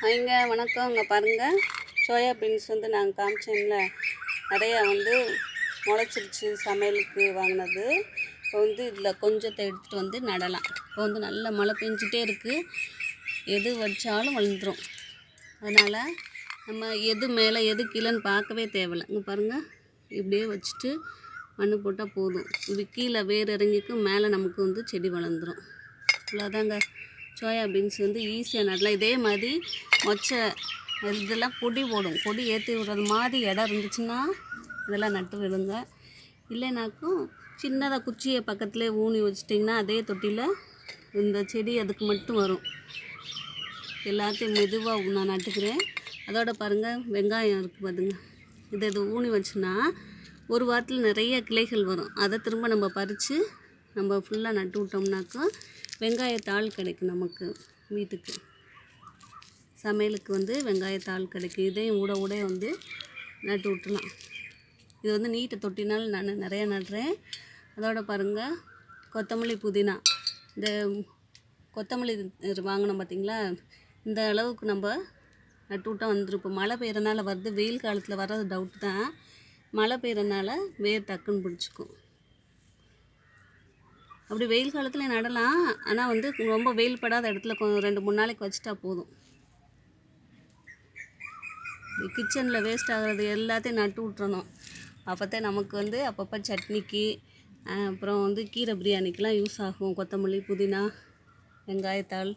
ஐங்க வணக்கம். இங்கே பாருங்கள், சோயா பீன்ஸ் வந்து நாங்கள் காமிச்சோம்ல, நிறையா வந்து முளைச்சிருச்சு. சமையலுக்கு வாங்கினது இப்போ வந்து இதில் கொஞ்சத்தை எடுத்துகிட்டு வந்து நடலாம். இப்போ வந்து நல்ல மழை பெஞ்சிட்டே இருக்குது, எது வச்சாலும் வளர்ந்துடும். அதனால் நம்ம எது மேலே எது கீழேன்னு பார்க்கவே தேவையில்லை. இங்கே பாருங்கள், இப்படியே வச்சுட்டு மண் போட்டால் போதும். இது கீழே வேர் இறங்கிக்கும், மேலே நமக்கு வந்து செடி வளர்ந்துடும். இவ்வளோதாங்க. சோயா பீன்ஸ் வந்து ஈஸியாக நடலாம். இதே மாதிரி மொச்சை இதெல்லாம் கொடி போடும். கொடி ஏற்றி விடுறது மாதிரி இடம் இருந்துச்சுன்னா இதெல்லாம் நட்டு விடுங்க. இல்லைனாக்கும் சின்னதாக குச்சியை பக்கத்துலேயே ஊனி வச்சிட்டிங்கன்னா அதே தொட்டியில் இந்த செடி அதுக்கு மட்டும் வரும். எல்லாத்தையும் மெதுவாக நான் நட்டுக்கிறேன். அதோட பாருங்கள், வெங்காயம் இருக்குது பாருங்க. இது ஊனி வச்சுன்னா ஒரு வாரத்தில் நிறைய கிளைகள் வரும். அதை திரும்ப நம்ம பறித்து நம்ம ஃபுல்லாக நட்டு விட்டோம்னாக்கா வெங்காயத்தாள் கிடைக்கும் நமக்கு வீட்டுக்கு. சமையலுக்கு வந்து வெங்காயத்தாள் கிடைக்கும். இதையும் ஊட வந்து நட்டு விட்டுலாம். இது வந்து நீட்டை தொட்டினால் நான் நிறையா நடுறேன். அதோட பாருங்கள், கொத்தமல்லி புதினா. இந்த கொத்தமல்லி வாங்கினோம் பார்த்திங்களா, இந்த அளவுக்கு நம்ம நட்டு விட்டா வந்துடும். இப்போ மழை பெய்யறனால வருது, வெயில் காலத்தில் வர்றது டவுட் தான். மழை பெய்யறனால வேர் டக்குன்னு பிடிச்சிக்கும். அப்படி வெயில் காலத்தில் நடலாம், ஆனால் வந்து ரொம்ப வெயில் படாத இடத்துல 2-3 நாளைக்கு வச்சுட்டா போதும். கிச்சனில் வேஸ்ட் ஆகிறது எல்லாத்தையும் நட்டு விட்டுறணும். அப்போ தான் நமக்கு வந்து அப்பப்போ சட்னிக்கு, அப்புறம் வந்து கீரை பிரியாணிக்கெலாம் யூஸ் ஆகும். கொத்தமல்லி புதினா வெங்காயத்தாள்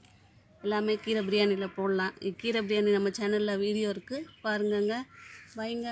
எல்லாமே கீரை பிரியாணியில் போடலாம். கீரை பிரியாணி நம்ம சேனலில் வீடியோ இருக்குது, பாருங்கங்க. பாய்ங்க.